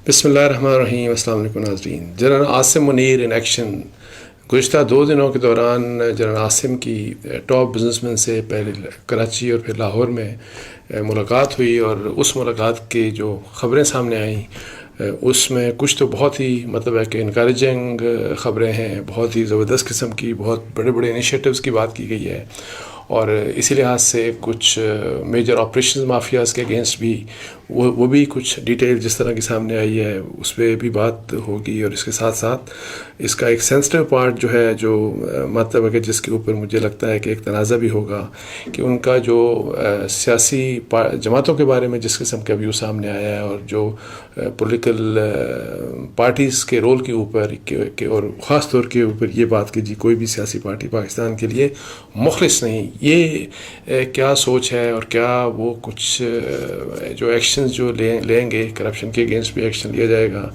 بسم اللہ الرحمن الرحیم. السلام علیکم ناظرین. General Asim Munir in action. گزشتہ 2 دنوں کے دوران جنرل عاصم کی ٹاپ بزنس مین سے پہلے کراچی اور پھر لاہور میں ملاقات ہوئی، اور اس ملاقات کی جو خبریں سامنے آئیں اس میں کچھ تو بہت ہی ہے کہ انکریجنگ خبریں ہیں، بہت ہی زبردست قسم کی، بہت بڑے بڑے انیشیٹوز کی بات کی گئی ہے، اور اسی لحاظ سے کچھ میجر آپریشنز مافیاز کے اگینسٹ بھی وہ بھی کچھ ڈیٹیل جس طرح کی سامنے آئی ہے اس پہ بھی بات ہوگی. اور اس کے ساتھ ساتھ اس کا ایک سینسٹیو پارٹ جو ہے، جو ہے کہ جس کے اوپر مجھے لگتا ہے کہ ایک تنازع بھی ہوگا کہ ان کا جو سیاسی جماعتوں کے بارے میں جس قسم کا ویو سامنے آیا ہے، اور جو پولیٹیکل پارٹیز کے رول کے اوپر اور خاص طور کے اوپر یہ بات کہ جی کوئی بھی سیاسی پارٹی پاکستان کے لیے مخلص نہیں، یہ کیا سوچ ہے، اور کیا وہ کچھ جو ایکشنز جو لیں گے، کرپشن کے اگینسٹ بھی ایکشن لیا جائے گا،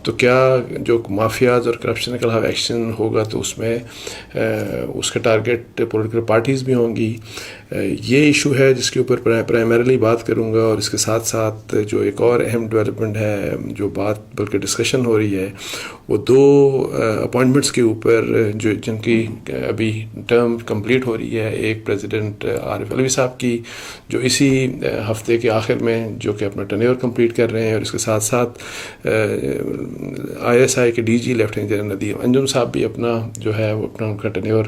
تو کیا جو مافیاز اور کرپشن کے خلاف ایکشن ہوگا تو اس میں اس کا ٹارگیٹ پولیٹیکل پارٹیز بھی ہوں گی. یہ ایشو ہے جس کے اوپر پرائمریلی بات کروں گا. اور اس کے ساتھ ساتھ جو ایک اور اہم ڈیولپمنٹ ہے، جو بات بلکہ ڈسکشن ہو رہی ہے، وہ 2 اپوائنٹمنٹس کے اوپر جن کی ابھی ٹرم کمپلیٹ ہو رہی ہے. ایک پریزیڈنٹ عارف علوی صاحب کی جو اسی ہفتے کے آخر میں جو کہ اپنا ٹینیور کمپلیٹ کر رہے ہیں، اور اس کے ساتھ ساتھ ISI کے DG lieutenant general Nadeem Anjum صاحب بھی اپنا جو ہے وہ اپنا ان کا ٹینیور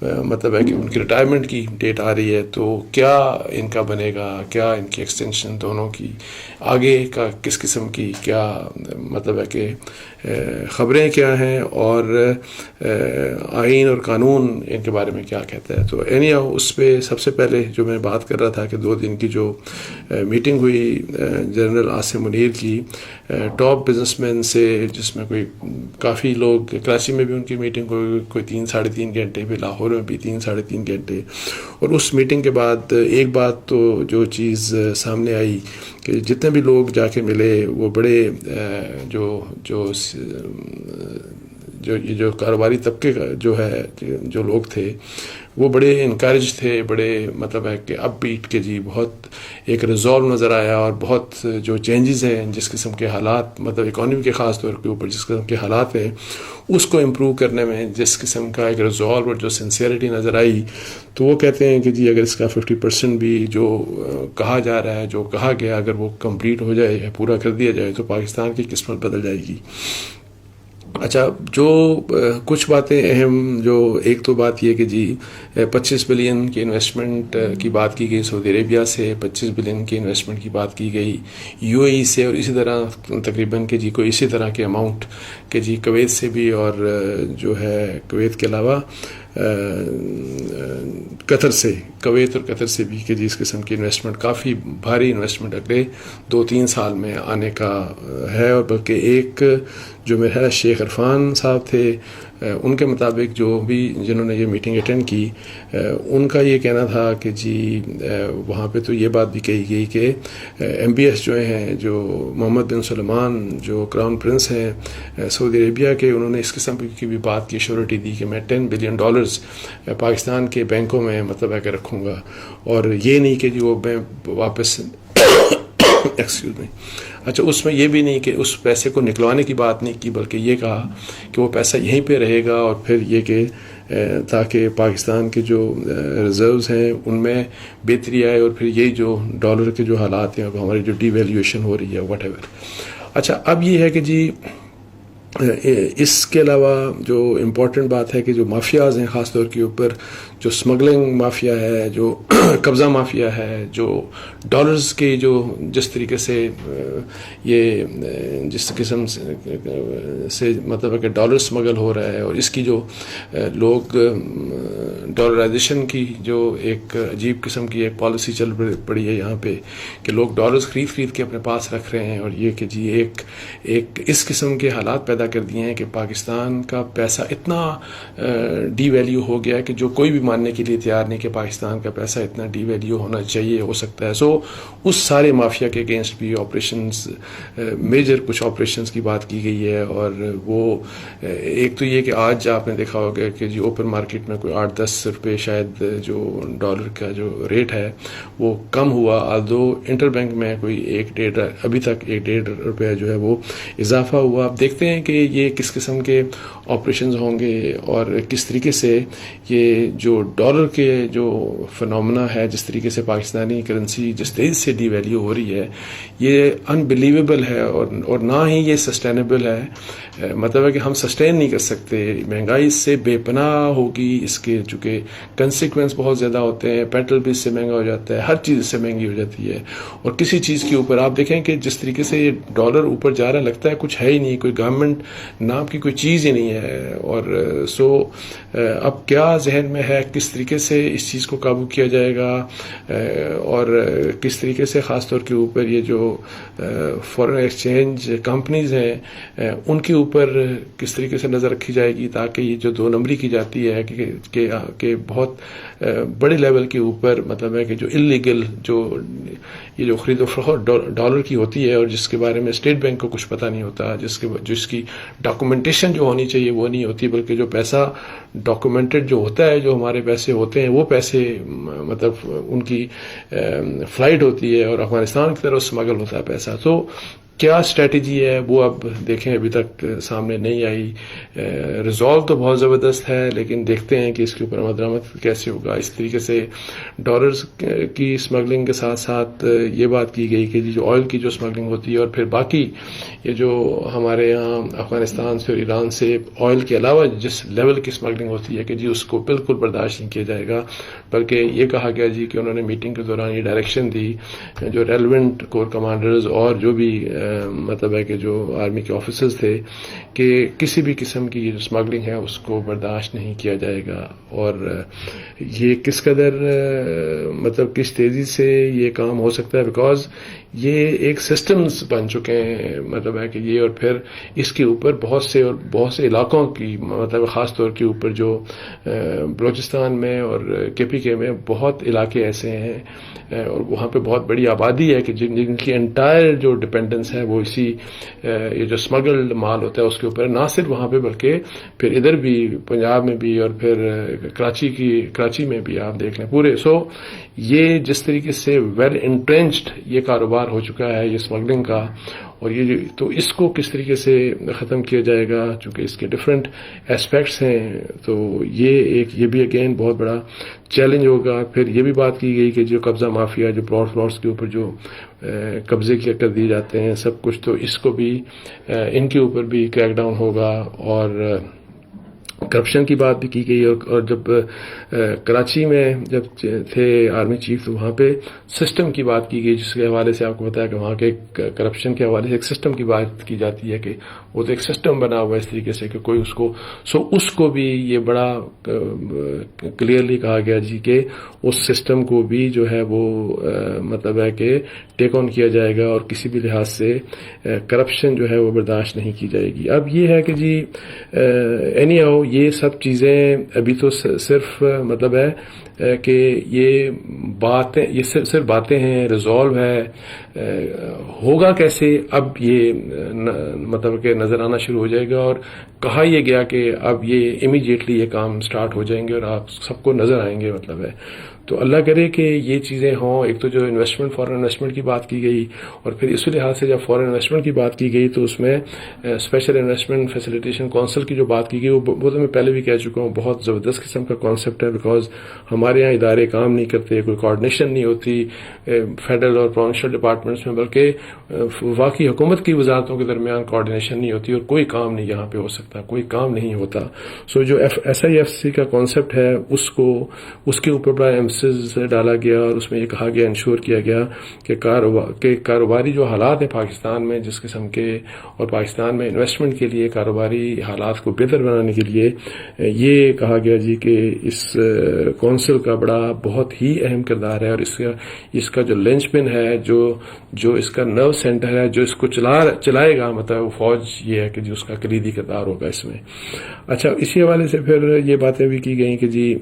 ہے کہ ان کی ریٹائرمنٹ کی ڈیٹ آ رہی ہے. تو کیا ان کا بنے گا، کیا ان کی ایکسٹینشن دونوں کی آگے کا کس قسم کی کیا ہے کہ خبریں کیا ہیں، اور آئین اور قانون ان کے بارے میں کیا کہتا ہے. تو اس پہ سب سے پہلے جو میں بات کر رہا تھا کہ 2 دن کی جو میٹنگ ہوئی جنرل عاصم منیر کی ٹاپ بزنس مین سے، جس میں کوئی کافی لوگ، کراچی میں بھی ان کی میٹنگ ہوئی کوئی 3-3.5 گھنٹے، پھر لاہور میں بھی 3-3.5 گھنٹے. اور اس میٹنگ کے بعد ایک بات تو جو چیز سامنے آئی کہ جتنے بھی لوگ جا کے ملے وہ بڑے جو کاروباری طبقے کا جو لوگ تھے وہ بڑے انکریج تھے، بڑے ہے کہ اپ بیٹ کے جی بہت ایک ریزالو نظر آیا، اور بہت جو چینجز ہیں، جس قسم کے حالات اکانومی کے خاص طور کے اوپر جس قسم کے حالات ہیں اس کو امپروو کرنے میں جس قسم کا ایک ریزالو اور جو سنسیئرٹی نظر آئی. تو وہ کہتے ہیں کہ جی اگر اس کا 50% بھی جو کہا جا رہا ہے، جو کہا گیا، اگر وہ کمپلیٹ ہو جائے یا پورا کر دیا جائے تو پاکستان کی قسمت بدل جائے گی. اچھا، جو کچھ باتیں اہم، جو ایک تو بات یہ کہ جی 25 بلین کی انویسٹمنٹ کی بات کی گئی سعودی عربیہ سے، 25 بلین کی انویسٹمنٹ کی بات کی گئی UAE سے، اور اسی طرح تقریباً کہ جی کوئی اسی طرح کے اماؤنٹ کہ جی کویت سے بھی، اور جو ہے کویت کے علاوہ کویت اور قطر سے بھی کہ جی اس قسم کی انویسٹمنٹ، کافی بھاری انویسٹمنٹ اگلے 2-3 سال میں آنے کا ہے. اور بلکہ ایک جو میرا شیخ عرفان صاحب تھے، ان کے مطابق جو بھی جنہوں نے یہ میٹنگ اٹینڈ کی، ان کا یہ کہنا تھا کہ جی وہاں پہ تو یہ بات بھی کہی گئی کہ MBS جو ہیں، جو محمد بن سلمان جو کراؤن پرنس ہیں سعودی عربیہ کے، انہوں نے اس قسم کی بھی بات کی شیورٹی دی کہ میں $10 بلین پاکستان کے بینکوں میں ہے کہ رکھوں گا، اور یہ نہیں کہ جی وہ میں واپس ایکسکیوز می. اچھا، اس میں یہ بھی نہیں کہ اس پیسے کو نکلوانے کی بات نہیں کی، بلکہ یہ کہا کہ وہ پیسہ یہیں پہ رہے گا، اور پھر یہ کہ تاکہ پاکستان کے جو ریزروز ہیں ان میں بہتری آئے، اور پھر یہ جو ڈالر کے جو حالات ہیں، ہماری جو ڈی ویلیویشن ہو رہی ہے واٹ ایور. اچھا، اب یہ ہے کہ جی اس کے علاوہ جو امپورٹنٹ بات ہے کہ جو مافیاز ہیں، خاص طور کے اوپر جو اسمگلنگ مافیا ہے، جو قبضہ مافیا ہے، جو ڈالرز کے جو جس طریقے سے یہ جس قسم سے ہے کہ ڈالر اسمگل ہو رہا ہے، اور اس کی جو لوگ ڈالرائزیشن کی جو ایک عجیب قسم کی ایک پالیسی چل پڑی ہے یہاں پہ کہ لوگ ڈالرز خرید کے اپنے پاس رکھ رہے ہیں، اور یہ کہ جی ایک اس قسم کے حالات پیدا کر دیے ہیں کہ پاکستان کا پیسہ اتنا ڈی ویلیو ہو گیا ہے کہ جو کوئی بھی ماننے کے لیے تیار نہیں کہ پاکستان کا پیسہ اتنا ڈی ویلیو ہونا چاہیے، ہو سکتا ہے. سو اس سارے مافیا کے اگینسٹ بھی آپریشنز، میجر کچھ آپریشنز کی بات کی گئی ہے. اور وہ ایک تو یہ کہ آج آپ نے دیکھا ہوگا کہ جی اوپن مارکیٹ میں کوئی 8-10 روپے شاید جو ڈالر کا جو ریٹ ہے وہ کم ہوا، آلدو انٹر بینک میں کوئی 1-1.5 ابھی تک 1.5 روپیہ جو ہے وہ اضافہ ہوا. آپ دیکھتے ہیں کہ یہ کس قسم کے آپریشنز ہوں گے اور کس طریقے سے یہ جو ڈالر کے جو فنومنا ہے، جس طریقے سے پاکستانی کرنسی جس تیزی سے ڈی ویلیو ہو رہی ہے، یہ انبلیویبل ہے اور نہ ہی یہ سسٹینیبل ہے. مطلب ہے کہ ہم سسٹین نہیں کر سکتے. مہنگائی سے بے پناہ ہوگی، اس کے چونکہ کنسیکوینس بہت زیادہ ہوتے ہیں. پیٹرول بھی اس سے مہنگا ہو جاتا ہے، ہر چیز اس سے مہنگی ہو جاتی ہے. اور کسی چیز کے اوپر آپ دیکھیں کہ جس طریقے سے یہ ڈالر اوپر جا رہا لگتا ہے کچھ ہے ہی نہیں، کوئی گورنمنٹ نام کی کوئی چیز ہی نہیں ہے. اور سو اب کیا ذہن میں ہے کس طریقے سے اس چیز کو قابو کیا جائے گا، اور کس طریقے سے خاص طور کے اوپر یہ جو فورن ایکسچینج کمپنیز ہیں ان کے اوپر کس طریقے سے نظر رکھی جائے گی، تاکہ یہ جو 2 نمبری کی جاتی ہے کہ بہت بڑے لیول کے اوپر مطلب ہے کہ جو انلیگل یہ جو خرید و فروخت ڈالر کی ہوتی ہے اور جس کے بارے میں اسٹیٹ بینک کو کچھ پتہ نہیں ہوتا، جس کی ڈاکومنٹیشن جو ہونی چاہیے وہ نہیں ہوتی، بلکہ جو پیسہ ڈاکومنٹڈ جو ہوتا ہے، جو ہمارے پیسے ہوتے ہیں وہ پیسے مطلب ان کی فلائٹ ہوتی ہے اور افغانستان کی طرف اسمگل ہوتا ہے پیسہ. تو کیا اسٹریٹجی ہے وہ اب دیکھیں، ابھی تک سامنے نہیں آئی. ریزالو تو بہت زبردست ہے، لیکن دیکھتے ہیں کہ اس کے اوپر عمل درآمد کیسے ہوگا. اس طریقے سے ڈالرز کی اسمگلنگ کے ساتھ ساتھ یہ بات کی گئی کہ جو آئل کی جو اسمگلنگ ہوتی ہے اور پھر باقی یہ جو ہمارے یہاں افغانستان سے اور ایران سے آئل کے علاوہ جس لیول کی اسمگلنگ ہوتی ہے کہ جی اس کو بالکل برداشت نہیں کیا جائے گا. بلکہ یہ کہا گیا جی کہ انہوں نے میٹنگ کے دوران یہ ڈائریکشن دی جو ریلیونٹ کور کمانڈرز اور جو بھی مطلب ہے کہ جو آرمی کے آفیسرز تھے کہ کسی بھی قسم کی جو اسمگلنگ ہے اس کو برداشت نہیں کیا جائے گا. اور یہ کس قدر مطلب کس تیزی سے یہ کام ہو سکتا ہے، بیکاز یہ ایک سسٹمز بن چکے ہیں. مطلب ہے کہ یہ اور پھر اس کے اوپر بہت سے علاقوں کی مطلب خاص طور کے اوپر جو بلوچستان میں اور KPK میں بہت علاقے ایسے ہیں اور وہاں پہ بہت بڑی آبادی ہے کہ جن کی انٹائر جو ڈپینڈنس ہے وہ اسی یہ جو اسمگلڈ مال ہوتا ہے اس کے اوپر، نہ صرف وہاں پہ بلکہ پھر ادھر بھی پنجاب میں بھی اور پھر کراچی میں بھی آپ دیکھ لیں پورے. سو یہ جس طریقے سے ویل انٹرینچڈ یہ کاروبار ہو چکا ہے یہ اسمگلنگ کا، اور یہ تو اس کو کس طریقے سے ختم کیا جائے گا چونکہ اس کے ڈفرینٹ اسپیکٹس ہیں. تو یہ بھی اگین بہت بڑا چیلنج ہوگا. پھر یہ بھی بات کی گئی کہ جو قبضہ مافیا جو پلاٹس کے اوپر جو قبضے کر دیے جاتے ہیں سب کچھ، تو اس کو بھی ان کے اوپر بھی کریک ڈاؤن ہوگا. اور کرپشن کی بات بھی کی گئی. اور جب کراچی میں جب تھے آرمی چیف تو وہاں پہ سسٹم کی بات کی گئی، جس کے حوالے سے آپ کو پتا ہے کہ وہاں کے کرپشن کے حوالے سے ایک سسٹم کی بات کی جاتی ہے کہ وہ تو ایک سسٹم بنا ہوا ہے اس طریقے سے کہ کوئی اس کو بھی یہ بڑا کلیئرلی کہا گیا جی کہ اس سسٹم کو بھی جو ہے وہ مطلب ہے کہ ٹیک آن کیا جائے گا اور کسی بھی لحاظ سے کرپشن جو ہے وہ برداشت نہیں کی جائے گی. اب یہ ہے کہ جی اینی ہاؤ یہ سب چیزیں ابھی تو صرف مطلب ہے کہ یہ صرف باتیں ہیں، ریزالو ہے. ہوگا کیسے اب یہ مطلب کہ نظر آنا شروع ہو جائے گا. اور کہا یہ گیا کہ اب یہ امیڈیٹلی یہ کام سٹارٹ ہو جائیں گے اور آپ سب کو نظر آئیں گے. مطلب ہے تو اللہ کرے کہ یہ چیزیں ہوں. ایک تو جو فورن انویسٹمنٹ کی بات کی گئی، اور پھر اسی لحاظ سے جب فورن انویسٹمنٹ کی بات کی گئی تو اس میں اسپیشل انویسٹمنٹ فیسیلیٹیشن کونسل کی جو بات کی گئی وہ تو میں پہلے بھی کہہ چکا ہوں بہت زبردست قسم کا کانسیپٹ ہے. بیکاز ہمارے یہاں ادارے کام نہیں کرتے، کوئی کوآرڈینیشن نہیں ہوتی فیڈرل اور پروونشل ڈپارٹمنٹس میں، بلکہ واقعی حکومت کی وزارتوں کے درمیان کوآرڈینیشن نہیں ہوتی اور کوئی کام نہیں یہاں پہ ہو سکتا، کوئی کام نہیں ہوتا. سو جو SIFC کا کانسیپٹ ہے اس کے اوپر بڑا ڈالا گیا اور اس میں یہ کہا گیا، انشور کیا گیا کہ کاروباری جو حالات ہیں پاکستان میں جس قسم کے، اور پاکستان میں انویسٹمنٹ کے لیے کاروباری حالات کو بہتر بنانے کے لیے یہ کہا گیا جی کہ اس کونسل کا بڑا بہت ہی اہم کردار ہے. اور اس کا جو لنچ پن ہے، جو اس کا نرو سینٹر ہے، جو اس کو چلائے گا مطلب وہ فوج یہ ہے کہ جو اس کا کلیدی کردار ہوگا اس میں. اچھا، اسی حوالے سے پھر یہ باتیں بھی کی گئیں کہ جی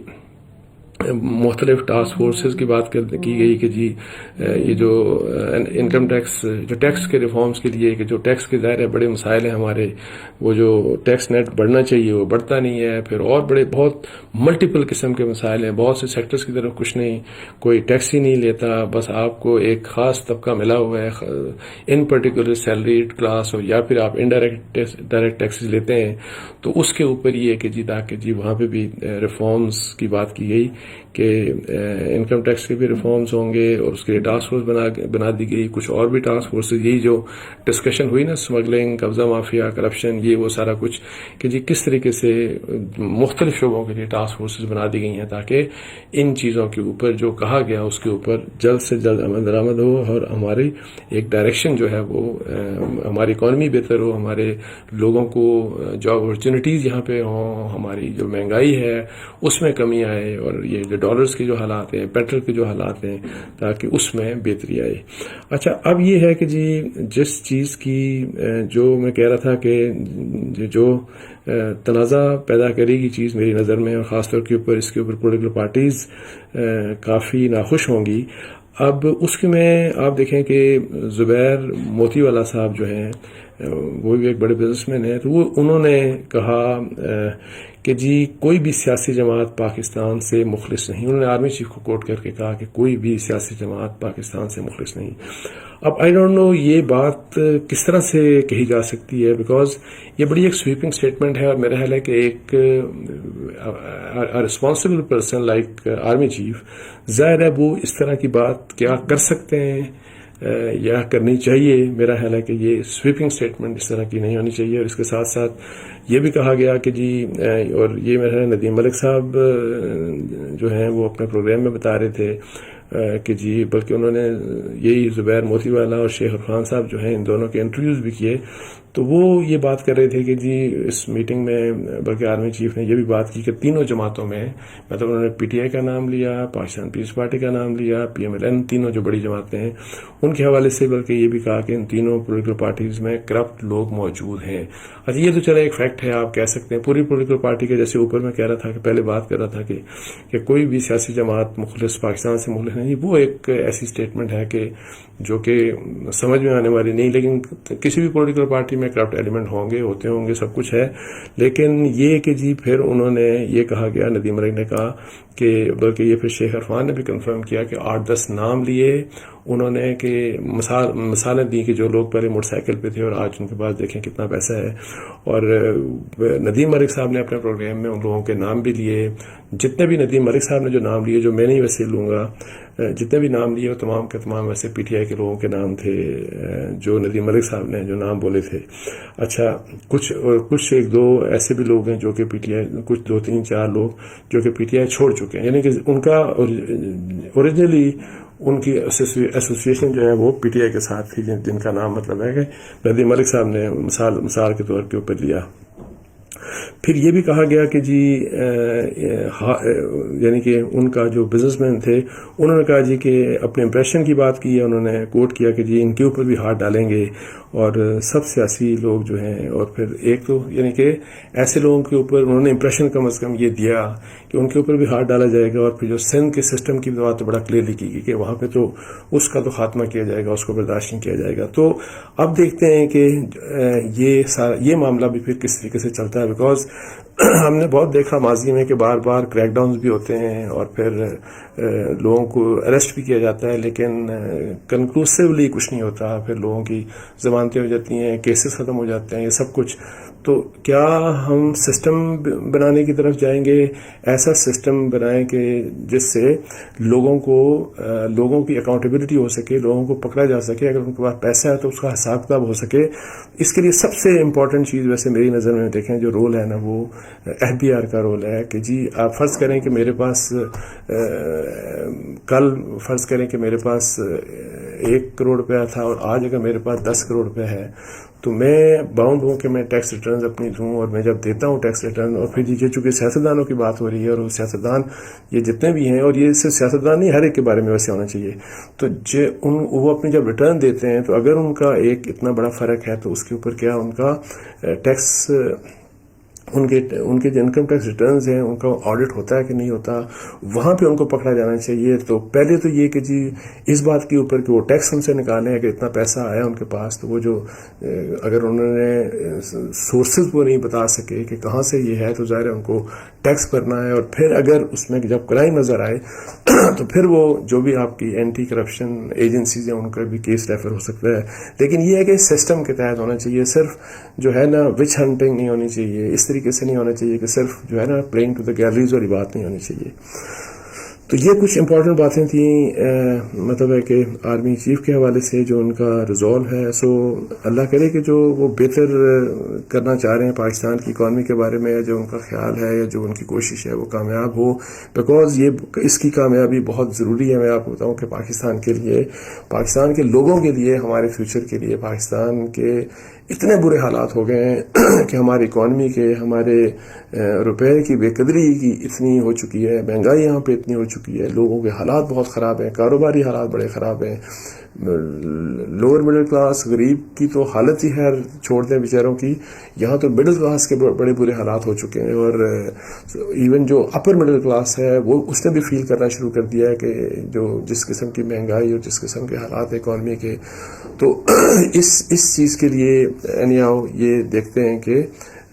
مختلف ٹاسک فورسز کی بات کی گئی کہ جی یہ جو انکم ٹیکس جو ٹیکس کے ریفارمز کے لیے کہ جو ٹیکس کے ظاہر بڑے مسائل ہیں ہمارے، وہ جو ٹیکس نیٹ بڑھنا چاہیے وہ بڑھتا نہیں ہے، پھر اور بہت ملٹیپل قسم کے مسائل ہیں، بہت سے سیکٹرز کی طرف کچھ نہیں، کوئی ٹیکس ہی نہیں لیتا، بس آپ کو ایک خاص طبقہ ملا ہوا ہے ان پرٹیکولر سیلریڈ کلاس، یا پھر آپ ڈائریکٹ ٹیکسز لیتے ہیں، تو اس کے اوپر یہ ہے کہ جی تاکہ جی وہاں پہ بھی ریفارمز کی بات کی گئی کہ انکم ٹیکس کے بھی ریفارمز ہوں گے، اور اس کے لیے ٹاسک فورس بنا دی گئی، کچھ اور بھی ٹاسک فورسز، یہی جو ڈسکشن ہوئی نا اسمگلنگ، قبضہ مافیا، کرپشن، یہ وہ سارا کچھ کہ جی کس طریقے سے مختلف شعبوں کے لیے ٹاسک فورسز بنا دی گئی ہیں تاکہ ان چیزوں کے اوپر جو کہا گیا اس کے اوپر جلد سے جلد عمل درآمد ہو، اور ہماری ایک ڈائریکشن جو ہے وہ ہماری اکانومی بہتر ہو، ہمارے لوگوں کو جاب اپرچونیٹیز یہاں پہ ہوں، ہماری جو مہنگائی ہے اس میں کمی آئے، اور یہ جو ڈالرز کے جو حالات ہیں، پیٹرول کے جو حالات ہیں، تاکہ اس میں بہتری آئے۔ اچھا، اب یہ ہے کہ جی جس چیز کی جو میں کہہ رہا تھا کہ جو تنازع پیدا کرے گی چیز میری نظر میں، اور خاص طور کے اوپر اس کے اوپر پولیٹیکل پارٹیز کافی ناخوش ہوں گی۔ اب اس کے میں آپ دیکھیں کہ زبیر موتی والا صاحب جو ہیں، وہ بھی ایک بڑے بزنس مین ہیں، تو انہوں نے کہا کہ جی کوئی بھی سیاسی جماعت پاکستان سے مخلص نہیں۔ انہوں نے آرمی چیف کو کوٹ کر کے کہا کہ کوئی بھی سیاسی جماعت پاکستان سے مخلص نہیں۔ اب آئی ڈونٹ نو یہ بات کس طرح سے کہی جا سکتی ہے، بیکاز یہ بڑی ایک سویپنگ اسٹیٹمنٹ ہے، اور میرا خیال ہے کہ ایک responsible person like army chief, ظاہر ہے وہ اس طرح کی بات کیا کر سکتے ہیں یا کرنی چاہیے۔ میرا خیال ہے کہ یہ سویپنگ اسٹیٹمنٹ اس طرح کی نہیں ہونی چاہیے۔ اور اس کے ساتھ ساتھ یہ بھی کہا گیا کہ جی، اور یہ میرا خیال ندیم ملک صاحب جو ہیں وہ اپنے پروگرام میں بتا رہے تھے کہ جی، بلکہ انہوں نے یہی زبیر موتی والا اور شیخ عرفان صاحب جو ہیں ان دونوں کے انٹرویوز بھی کیے، تو وہ یہ بات کر رہے تھے کہ جی اس میٹنگ میں، بلکہ آرمی چیف نے یہ بھی بات کی کہ تینوں جماعتوں میں، مطلب انہوں نے پی ٹی آئی کا نام لیا، پاکستان پیپلز پارٹی کا نام لیا، پی ایم ایل این، تینوں جو بڑی جماعتیں ہیں ان کے حوالے سے، بلکہ یہ بھی کہا کہ ان تینوں پولیٹیکل پارٹیز میں کرپٹ لوگ موجود ہیں۔ اچھا، یہ تو چلے ایک فیکٹ ہے، آپ کہہ سکتے ہیں پوری پولیٹیکل پارٹی کے، جیسے اوپر میں کہہ رہا تھا کہ پہلے بات کر رہا تھا کہ کوئی بھی سیاسی جماعت مخلص پاکستان سے مخلص نہیں، وہ ایک ایسی اسٹیٹمنٹ ہے کہ جو کہ سمجھ میں آنے والی نہیں، لیکن کسی بھی پولیٹیکل پارٹی میں کرپٹ ایلیمنٹ ہوتے ہوں گے، سب کچھ ہے۔ لیکن یہ کہ جی پھر انہوں نے یہ کہا گیا، ندیم ملک نے کہا کہ، بلکہ یہ پھر شیخ عرفان نے بھی کنفرم کیا کہ 8-10 نام لیے انہوں نے، کہ مثالیں دی کہ جو لوگ پہلے موٹر سائیکل پہ تھے اور آج ان کے پاس دیکھیں کتنا پیسہ ہے۔ اور ندیم ملک صاحب نے اپنے پروگرام میں ان لوگوں کے نام بھی لیے، جتنے بھی ندیم ملک صاحب نے جو نام لیے، جو میں نہیں ویسے لوں گا، جتنے بھی نام لیے وہ تمام کے تمام ویسے پی ٹی آئی کے لوگوں کے نام تھے جو ندیم ملک صاحب نے جو نام بولے تھے۔ اچھا، کچھ ایک دو ایسے بھی لوگ ہیں جو کہ پی ٹی آئی، کچھ 2-3-4 لوگ جو کہ پی ٹی آئی چھوڑ چکے ہیں، یعنی کہ ان کا اوریجنلی ان کی ایسوسیشن جو ہے وہ پی ٹی آئی کے ساتھ تھی، جن کا نام مطلب ہے کہ ندیم ملک صاحب نے مثال کے طور کے اوپر لیا۔ پھر یہ بھی کہا گیا کہ جی یعنی کہ ان کا جو بزنس مین تھے انہوں نے کہا جی کہ اپنے امپریشن کی بات کی ہے، انہوں نے کوٹ کیا کہ جی ان کے اوپر بھی ہاتھ ڈالیں گے، اور سب سیاسی لوگ جو ہیں، اور پھر ایک تو یعنی کہ ایسے لوگوں کے اوپر انہوں نے امپریشن کم از کم یہ دیا کہ ان کے اوپر بھی ہاتھ ڈالا جائے گا، اور پھر جو سندھ کے سسٹم کی بات تو بڑا کلیئرلی کی گئی کہ وہاں پہ تو اس کا تو خاتمہ کیا جائے گا، اس کو برداشت نہیں کیا جائے گا۔ تو اب دیکھتے ہیں کہ یہ معاملہ بھی پھر کس طریقے سے چلتا ہے، بیکاز ہم نے بہت دیکھا ماضی میں کہ بار بار کریک ڈاؤنز بھی ہوتے ہیں اور پھر لوگوں کو اریسٹ بھی کیا جاتا ہے، لیکن کنکلوسیولی کچھ نہیں ہوتا، پھر لوگوں کی ضمانتیں ہو جاتی ہیں، کیسز ختم ہو جاتے ہیں، یہ سب کچھ۔ تو کیا ہم سسٹم بنانے کی طرف جائیں گے، ایسا سسٹم بنائیں کہ جس سے لوگوں کی اکاؤنٹیبلٹی ہو سکے، لوگوں کو پکڑا جا سکے، اگر ان کے پاس پیسہ ہے تو اس کا حساب کتاب ہو سکے۔ اس کے لیے سب سے امپورٹنٹ چیز ویسے میری نظر میں دیکھیں جو رول ہے نا، وہ ایف بی آر کا رول ہے کہ جی آپ فرض کریں کہ میرے پاس کل فرض کریں کہ میرے پاس 1 کروڑ روپیہ تھا، اور آج اگر میرے پاس 10 کروڑ روپیہ ہے، تو میں باؤنڈ ہوں کہ میں ٹیکس ریٹرنز اپنی دوں، اور میں جب دیتا ہوں ٹیکس ریٹرن، اور پھر یہ چونکہ سیاستدانوں کی بات ہو رہی ہے، اور وہ سیاستدان یہ جتنے بھی ہیں، اور یہ صرف سیاستدان نہیں، ہر ایک کے بارے میں ویسے ہونا چاہیے، تو وہ اپنی جب ریٹرن دیتے ہیں تو اگر ان کا ایک اتنا بڑا فرق ہے تو اس کے اوپر کیا ان کا ٹیکس ان کے جو انکم ٹیکس ریٹرنز ہیں ان کا آڈٹ ہوتا ہے کہ نہیں ہوتا, وہاں پہ ان کو پکڑا جانا چاہیے. تو پہلے تو یہ کہ جی اس بات کے اوپر کہ وہ ٹیکس ہم سے نکالیں, اگر اتنا پیسہ آیا ان کے پاس تو وہ جو اگر انہوں نے سورسز وہ نہیں بتا سکے کہ کہاں سے یہ ہے, تو ظاہر ہے ان کو ٹیکس بھرنا ہے. اور پھر اگر اس میں جب کرائم نظر آئے تو پھر وہ جو بھی آپ کی اینٹی کرپشن ایجنسیز ہیں ان کا بھی کیس ریفر ہو سکتا ہے. لیکن یہ ہے کہ سسٹم کے تحت ہونا چاہیے, صرف جو ہے نا وچ ہنٹنگ نہیں ہونی چاہیے, اس طریقے سے نہیں ہونا چاہیے کہ صرف جو ہے نا پلینگ ٹو دا گیلریز والی بات نہیں ہونی چاہیے. تو یہ کچھ امپورٹنٹ باتیں تھیں, مطلب ہے کہ آرمی چیف کے حوالے سے جو ان کا ریزولو ہے. سو اللہ کرے کہ جو وہ بہتر کرنا چاہ رہے ہیں پاکستان کی اکانومی کے بارے میں, جو ان کا خیال ہے یا جو ان کی کوشش ہے وہ کامیاب ہو, بیکاز اس کی کامیابی بہت ضروری ہے. میں آپ کو بتاؤں کہ پاکستان کے لیے, پاکستان کے لوگوں کے لیے, ہمارے فیوچر کے لیے, پاکستان کے اتنے برے حالات ہو گئے ہیں کہ ہماری اکانومی کے, ہمارے روپے کی بے قدری کی اتنی ہو چکی ہے, مہنگائی یہاں پہ اتنی ہو چکی ہے, لوگوں کے حالات بہت خراب ہیں, کاروباری حالات بڑے خراب ہیں. لوور مڈل کلاس غریب کی تو حالت ہی ہے, چھوڑ دیں بیچاروں کی. یہاں تو مڈل کلاس کے بڑے برے حالات ہو چکے ہیں, اور ایون جو اپر مڈل کلاس ہے وہ اس نے بھی فیل کرنا شروع کر دیا ہے کہ جو جس قسم کی مہنگائی اور جس قسم کے حالات ہیں اکانومی کے. تو اس چیز کے لیے یہ دیکھتے ہیں کہ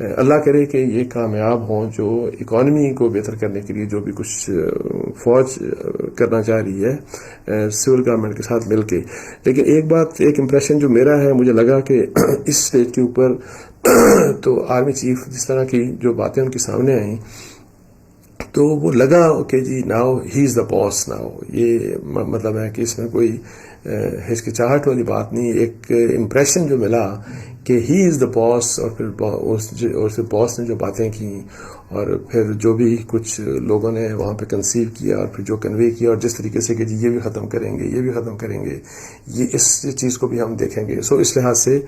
اللہ کرے کہ یہ کامیاب ہوں, جو اکانومی کو بہتر کرنے کے لیے جو بھی کچھ فوج کرنا چاہ رہی ہے سول گورنمنٹ کے ساتھ مل کے. لیکن ایک امپریشن جو میرا ہے, مجھے لگا کہ اس اسٹیج کے اوپر تو آرمی چیف جس طرح کی جو باتیں ان کے سامنے آئیں تو وہ لگا کہ جی now he is the boss now. یہ مطلب ہے کہ اس میں کوئی ہچکچاہٹ والی بات نہیں. ایک امپریشن جو ملا کہ ہی از دا باس, اور پھر باس نے جو باتیں کی اور پھر جو بھی کچھ لوگوں نے وہاں پہ کنسیو کیا اور پھر جو کنوے کیا, اور جس طریقے سے کہ جی یہ بھی ختم کریں گے, یہ بھی ختم کریں گے, یہ اس چیز کو بھی ہم دیکھیں گے. سو اس لحاظ سے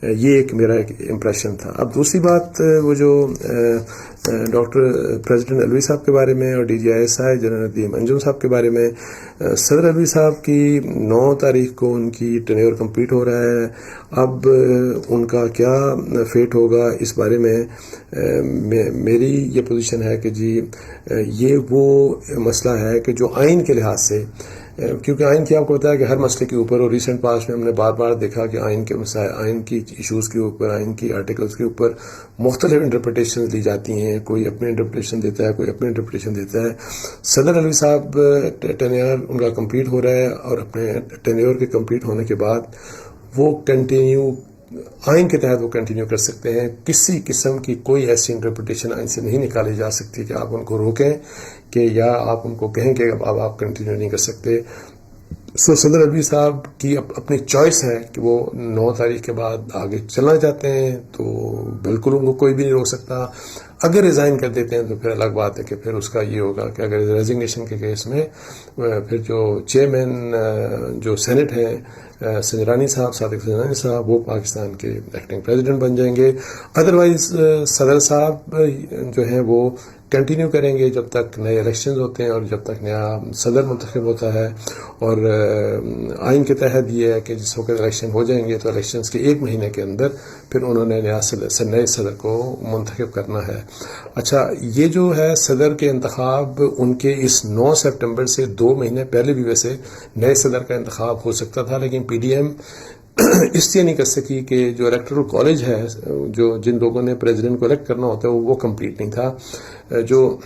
یہ میرا ایک امپریشن تھا. اب دوسری بات, وہ جو ڈاکٹر پریزیڈنٹ الوی صاحب کے بارے میں اور D G I S I general Nadeem Anjum صاحب کے بارے میں, صدر الوی صاحب کی 9 تاریخ کو ان کی ٹینیور کمپلیٹ ہو رہا ہے. اب ان کا کیا فیٹ ہوگا اس بارے میں میری یہ پوزیشن ہے کہ جی یہ وہ مسئلہ ہے کہ جو آئین کے لحاظ سے, کیونکہ آئین کی آپ کو پتا ہے کہ ہر مسئلے کے اوپر, اور ریسنٹ پاسٹ میں ہم نے بار بار دیکھا کہ آئین کے مسائل, آئین کی ایشوز کے اوپر, آئین کی آرٹیکلز کے اوپر مختلف انٹرپریٹیشن دی جاتی ہیں. کوئی اپنی انٹرپریٹیشن دیتا ہے, کوئی اپنی انٹرپریٹیشن دیتا ہے. صدر الوی صاحب ٹینیور ان کا کمپلیٹ ہو رہا ہے, اور اپنے ٹینیور کے کمپلیٹ ہونے کے بعد وہ کنٹینیو آئین کے تحت وہ کنٹینیو کر سکتے ہیں. کسی قسم کی کوئی ایسی انٹرپریٹیشن آئین سے نہیں نکالی جا سکتی کہ آپ ان کو روکیں کہ یا آپ ان کو کہیں کہ اب آپ کنٹینیو نہیں کر سکتے. سو صدر الوی صاحب کی اپنی چوائس ہے کہ وہ 9 تاریخ کے بعد آگے چلنا چاہتے ہیں تو بالکل ان کو کوئی بھی نہیں روک سکتا. اگر ریزائن کر دیتے ہیں تو پھر الگ بات ہے کہ پھر اس کا یہ ہوگا کہ اگر ریزگنیشن کے کیس میں پھر جو چیئرمین جو سینٹ ہیں سنجرانی صاحب, صادق سنجرانی صاحب, وہ پاکستان کے ایکٹنگ پریزیڈنٹ بن جائیں گے. ادروائز صدر صاحب جو ہیں وہ کنٹینیو کریں گے جب تک نئے الیکشنز ہوتے ہیں اور جب تک نیا صدر منتخب ہوتا ہے. اور آئین کے تحت یہ ہے کہ جس وقت الیکشن ہو جائیں گے تو الیکشنز کے 1 مہینے کے اندر پھر انہوں نے نئے صدر کو منتخب کرنا ہے. اچھا, یہ جو ہے صدر کے انتخاب ان کے اس 9 سپٹمبر سے 2 مہینے پہلے بھی ویسے نئے صدر کا انتخاب ہو سکتا تھا, لیکن پی ڈی ایم اس لیے نہیں کر سکی کہ جو الیکٹرل کالج ہے, جو جن لوگوں نے پریزیڈنٹ کو الیکٹ کرنا ہوتا ہے وہ کمپلیٹ نہیں تھا. جو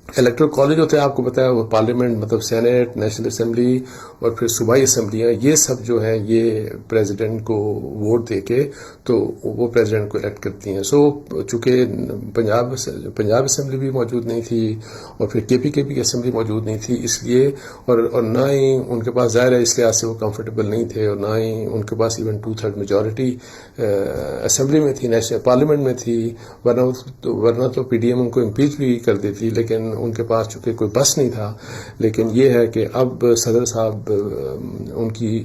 الیکٹرل کالج ہوتے ہیں آپ کو بتایا وہ پارلیمنٹ, مطلب سینٹ, نیشنل اسمبلی اور پھر صوبائی اسمبلیاں, یہ سب جو ہیں یہ پریزیڈنٹ کو ووٹ دے کے تو وہ پریزیڈنٹ کو الیکٹ کرتی ہیں. سو چونکہ پنجاب اسمبلی بھی موجود نہیں تھی اور پھر کے پی کی اسمبلی موجود نہیں تھی, اس لیے اور نہ ہی ان کے پاس ظاہر ہے اس لحاظ سے وہ کمفرٹیبل نہیں تھے, اور نہ ہی ان کے پاس ایون 2/3 میجورٹی اسمبلی میں تھی, نیشنل پارلیمنٹ میں تھی, ورنہ تو پی ڈی ایم ان کو امپیچ بھی کر دیتی. لیکن ان کے پاس چونکہ کوئی بس نہیں تھا، لیکن یہ ہے کہ اب صدر صاحب ان کی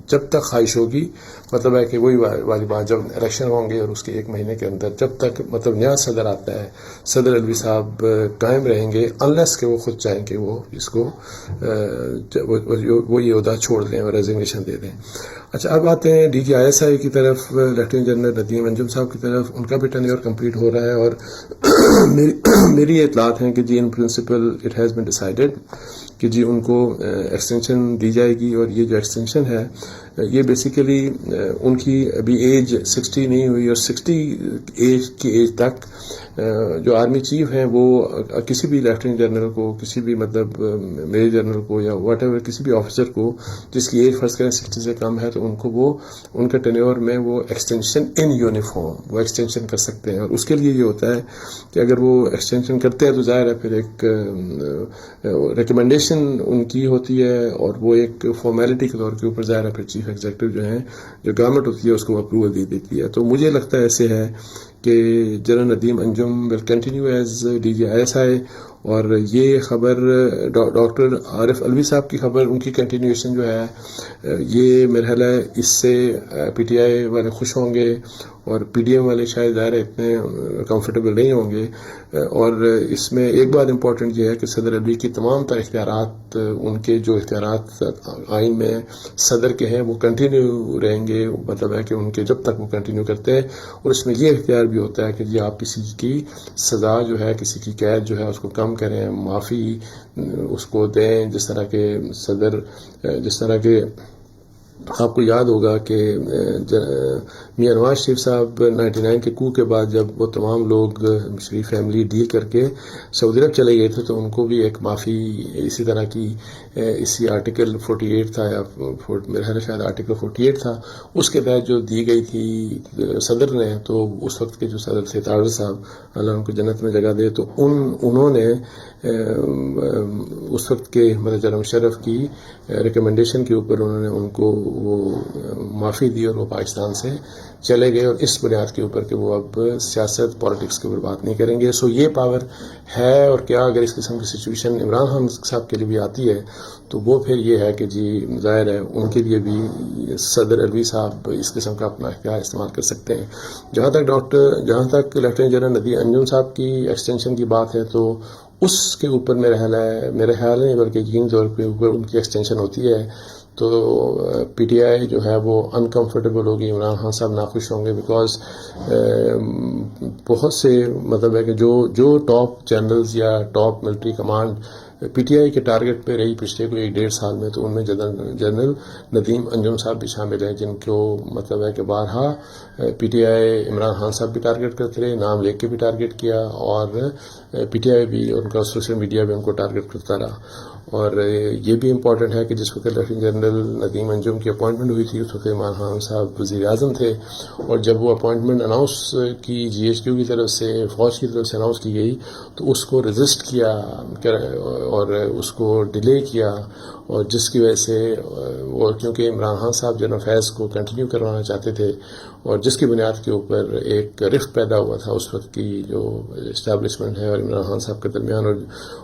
جب تک خواہش ہوگی، مطلب ہے کہ وہی والی بات، جب الیکشن ہوں گے اور اس کے 1 مہینے کے اندر جب تک مطلب نیا صدر آتا ہے، صدر علوی صاحب قائم رہیں گے، انلیس کہ وہ خود چاہیں کہ وہ اس کو وہ یہ عہدہ چھوڑ دیں اور ریزگنیشن دے دیں۔ اچھا، اب آتے ہیں ڈی جی آئی ایس آئی کی طرف، لیفٹیننٹ جنرل ندیم انجم صاحب کی طرف، ان کا بھی ٹینیور کمپلیٹ ہو رہا ہے، اور میری یہ اطلاعات ہیں کہ جی in principle it has been decided کہ جی ان کو ایکسٹینشن دی جائے گی، اور یہ جو ایکسٹینشن ہے یہ بیسیکلی ان کی ابھی ایج 60 نہیں ہوئی، اور 60 ایج تک جو آرمی چیف ہیں وہ کسی بھی لیفٹیننٹ جنرل کو، کسی بھی مطلب میجر جنرل کو یا واٹ ایور کسی بھی آفیسر کو جس کی ایج فرض کریں 60 سے کم ہے، تو ان کو وہ ان کا ٹینیور میں وہ ایکسٹینشن ان یونیفارم وہ ایکسٹینشن کر سکتے ہیں۔ اور اس کے لیے یہ ہوتا ہے کہ اگر وہ ایکسٹینشن کرتے ہیں تو ظاہر ہے پھر ایک ریکمنڈیشن ان کی ہوتی ہے، اور وہ ایک فارمیلٹی کے طور کے اوپر ظاہر ہے پھر چیف ایگزیکٹو جو ہیں، جو گورنمنٹ ہوتی ہے اس کو اپروول دے دیتی ہے۔ تو مجھے لگتا ہے ایسے ہے کہ general Nadeem Anjum will continue as D G I S I, اور یہ خبر ڈاکٹر عارف علوی صاحب کی خبر، ان کی کنٹینیوشن جو ہے یہ میرا خیال ہے اس سے پی ٹی آئی والے خوش ہوں گے، اور پی ڈی ایم والے شاید ظاہر اتنے کمفرٹیبل نہیں ہوں گے۔ اور اس میں ایک بات امپورٹنٹ یہ ہے کہ صدر علی کی تمام تر اختیارات، ان کے جو اختیارات آئین میں صدر کے ہیں وہ کنٹینیو رہیں گے، مطلب ہے کہ ان کے جب تک وہ کنٹینیو کرتے ہیں، اور اس میں یہ اختیار بھی ہوتا ہے کہ جی آپ کسی کی سزا جو ہے، کسی کی قید جو ہے اس کو کم کریں، معافی اس کو دیں، جس طرح کے صدر، جس طرح کے آپ کو یاد ہوگا کہ میاں نواز شریف صاحب 99 کے کو کے بعد جب وہ تمام لوگ شریف فیملی ڈیل کر کے سعودی عرب چلے گئے تھے، تو ان کو بھی ایک معافی اسی طرح کی، اسی آرٹیکل 48 تھا، یا میرا خیال شاید آرٹیکل 48 تھا، اس کے تحت جو دی گئی تھی صدر نے، تو اس وقت کے جو صدر تھے تاجر صاحب، اللہ ان کو جنت میں جگہ دے، تو انہوں نے اس وقت کے جنرل مشرف کی ریکمنڈیشن کے اوپر انہوں نے ان کو وہ معافی دی، اور وہ پاکستان سے چلے گئے، اور اس بنیاد کے اوپر کہ وہ اب سیاست پالیٹکس کے اوپر بات نہیں کریں گے۔ سو یہ پاور ہے، اور کیا اگر اس قسم کی سچویشن عمران خان صاحب کے لیے بھی آتی ہے تو وہ پھر یہ ہے کہ جی ظاہر ہے ان کے لیے بھی صدر علوی صاحب اس قسم کا اپنا اختیار استعمال کر سکتے ہیں۔ جہاں تک لیفٹیننٹ جنرل ندیم انجم صاحب کی ایکسٹینشن کی بات ہے، تو اس کے اوپر میرا خیال نہیں بلکہ یقینی طور پہ اوپر ان کی ایکسٹینشن ہوتی ہے تو پی ٹی آئی جو ہے وہ انکمفرٹیبل ہوگی، عمران خان صاحب ناخوش ہوں گے، بیکاز بہت سے مطلب ہے کہ جو ٹاپ جنرلز یا top military command P T I کے ٹارگٹ پہ رہی پچھلے کوئی 1.5 سال میں، تو ان میں جنرل ندیم انجم صاحب بھی شامل ہیں، جن کو مطلب ہے کہ بارہا P T I Imran Khan صاحب بھی ٹارگٹ کرتے رہے، نام لے کے بھی ٹارگٹ کیا، اور پی ٹی آئی بھی ان کا سوشل میڈیا بھی ان کو ٹارگٹ کرتا رہا۔ اور یہ بھی امپورٹنٹ ہے کہ جس وقت لیفٹیننٹ جنرل ندیم انجم کی اپوائنٹمنٹ ہوئی تھی، اس وقت عمران خان صاحب وزیر اعظم تھے، اور جب وہ اپوائنٹمنٹ اناؤنس کی جی ایچ کیو کی طرف سے، فوج کی طرف سے اناؤنس کی گئی، تو اس کو رجسٹ کیا اور اس کو ڈیلے کیا، اور جس کی وجہ سے کیونکہ عمران خان صاحب جنرل افیئرز کو کنٹینیو کروانا چاہتے تھے، اور جس کی بنیاد کے اوپر ایک رفت پیدا ہوا تھا اس وقت کی جو اسٹیبلشمنٹ ہے اور عمران خان صاحب کے درمیان،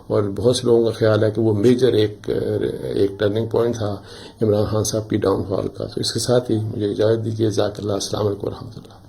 اور بہت سے لوگوں کا خیال ہے کہ وہ میجر ایک ٹرننگ پوائنٹ تھا عمران خان صاحب کی ڈاؤن فال کا۔ تو اس کے ساتھ ہی مجھے اجازت دیجیے، جزاک اللہ، السلام علیکم و رحمۃ اللہ۔